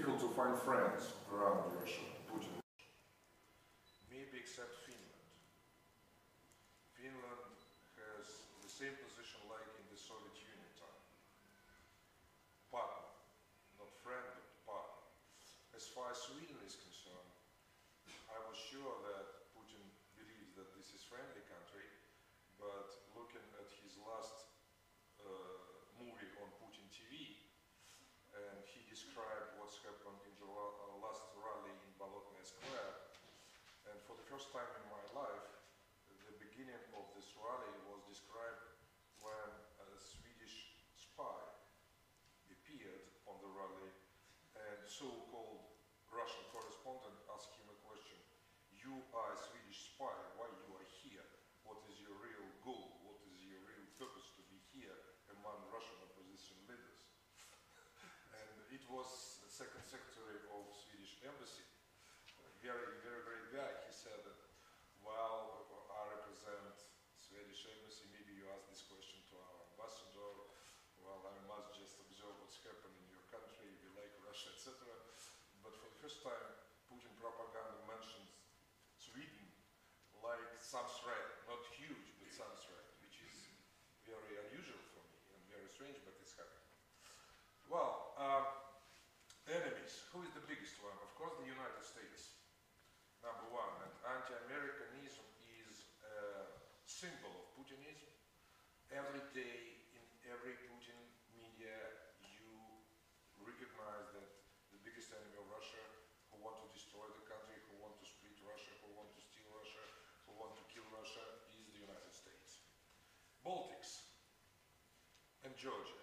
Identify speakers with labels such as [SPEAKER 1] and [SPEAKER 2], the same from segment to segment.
[SPEAKER 1] difficult to find friends around Russia, Putin. Maybe except Finland. Finland has the same position like in the Soviet Union time. Partner, not friend, but partner. As far as Sweden is concerned, I was sure that Putin believes that this is a friendly country, but looking at his last movie on Putin TV, and he described what's happened in the last rally in Baltic Square, and for the first time in my life, the beginning of this rally was described when a Swedish spy appeared on the rally, and so-called Russian correspondent asked him a question: "You are a Swedish spy, why you are here? What is your real goal? What is your real purpose to be here among Russian opposition leaders?" And it was the second secretary of Swedish embassy, very great guy. He said that, "Well, I represent Swedish embassy, maybe you ask this question to our ambassador, well, I must just observe what's happening in your country, we like Russia, etc." But for the first time, Putin propaganda mentions Sweden like some threat, not huge, but some threat, which is very unusual for me and very strange, but it's happening. Well, enemies. Who is the biggest one? Of course, the United States. Number one, and anti-Americanism is a symbol of Putinism. Every day, in every Putin media, you recognize that the biggest enemy of Russia, who want to destroy the country, who want to split Russia, who want to steal Russia, who want to kill Russia, is the United States. Baltics and Georgia,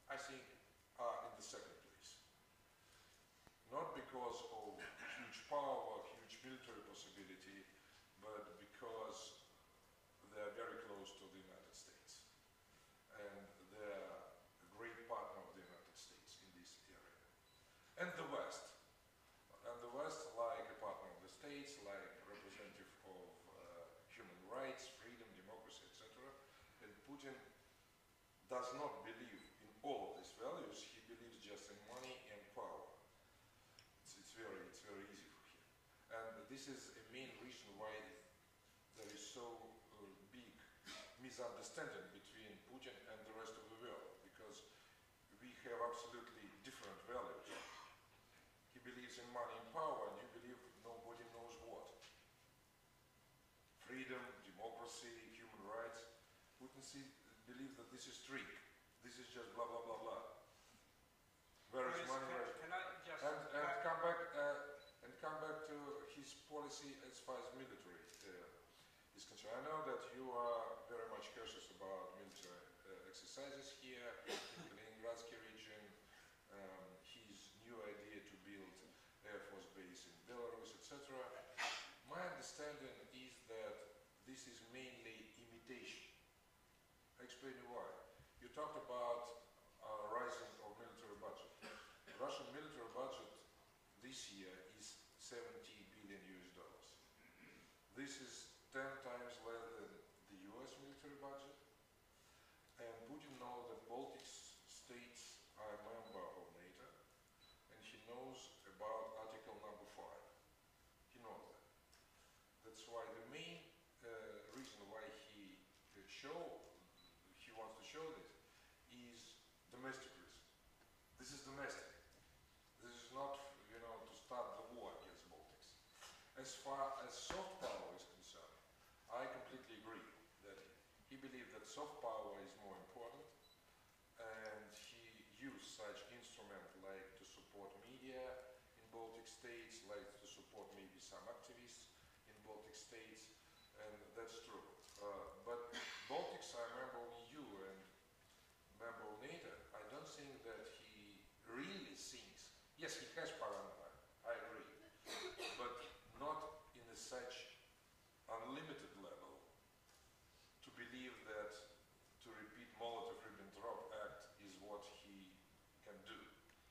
[SPEAKER 1] I think, are in the second place. Not because of huge power, huge military possibility, but because they are very close to the United States. And they are a great partner of the United States in this area. And the West. And the West, like a partner of the States, like representative of human rights, freedom, democracy, etc. And Putin does not believe in all of these values. He believes just in money and power. It's very easy for him. And this is a main reason why there is so big misunderstanding between Putin and the rest of the world, because we have absolutely different values. He believes in money and power, and you believe nobody knows what. Freedom, democracy, human rights. Putin believes that this is trick. This is just blah blah blah blah. Where is money?
[SPEAKER 2] Can I just
[SPEAKER 1] and come back to his policy as far as military is concerned. I know that you are very much cautious about military exercises here in the Leningradsky region. His new idea to build Air Force base in Belarus, etc. My understanding is that this is mainly imitation. I explain you why. You talked about rising of military budget. The Russian military budget this year is 70 billion US dollars. This is 10 times less than the US military budget. And Putin knows that Baltic states are a member of NATO, and he knows about Article number 5. He knows that. That's why the main reason why he wants to show this is domestic reason. This is domestic. This is not, to start the war against Baltics. As far as soft power is concerned, I completely agree that he believes that soft power is more important, and he used such instrument like to support media in Baltic states, like to support maybe some activists in Baltic states, and that's true. But Baltics are a member of EU and member of NATO. I don't think that he really thinks, yes, he has paranoia, I agree, but not in such unlimited level to believe that to repeat Molotov-Ribbentrop Act is what he can do.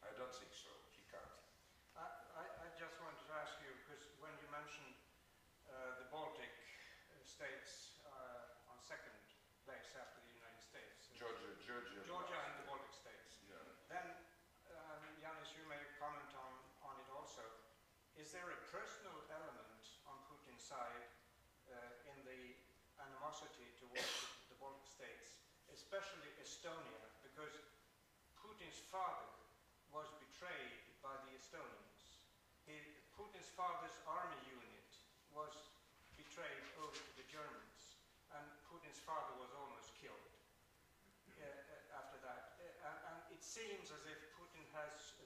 [SPEAKER 1] I don't think so. He can't.
[SPEAKER 2] I just wanted to ask you, because when you mentioned the Baltic states on second place after the United States.
[SPEAKER 1] Georgia
[SPEAKER 2] and the Baltic states.
[SPEAKER 1] Yeah.
[SPEAKER 2] Then is there a personal element on Putin's side in the animosity towards the Baltic states, especially Estonia, because Putin's father was betrayed by the Estonians. Putin's father's army unit was betrayed over to the Germans, and Putin's father was almost killed after that. And it seems as if Putin has a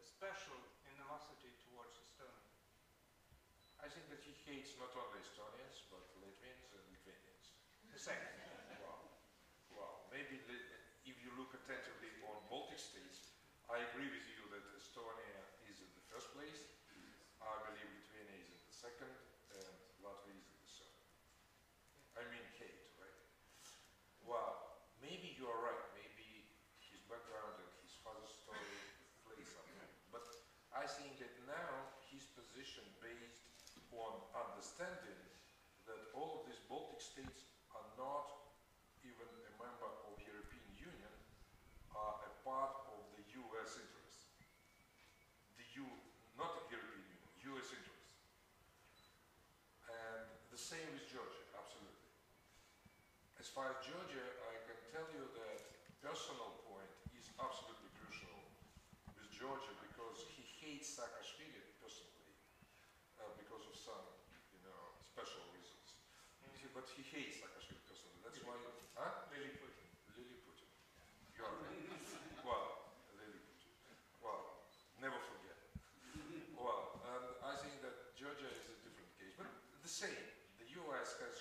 [SPEAKER 2] special animosity towards Estonia.
[SPEAKER 1] I think that he hates not only Estonians, but Latvians and Lithuanians.
[SPEAKER 2] The same.
[SPEAKER 1] Well, maybe if you look attentively on Baltic states, I agree with you that Estonia is in the first place. I believe Lithuania is in the second, and Latvia is in the third. I mean hate, right? Well, maybe you are right. Maybe his background and his father's story play something. But I think that now his position based on understanding that all of these Baltic states are not even a member of the European Union, are a part of the US interests. Not the European Union, US interests. And the same with Georgia, absolutely. As far as Georgia, I can tell you that personal point is absolutely crucial with Georgia because he hates Saakashvili personally because of some, special reasons. But he hates Saakashvili personally. That's why. Huh?
[SPEAKER 2] Lily Putin.
[SPEAKER 1] Lily Putin. You are right. Well, Lily Putin. Well, never forget. Well, I think that Georgia is a different case, but the same. The US has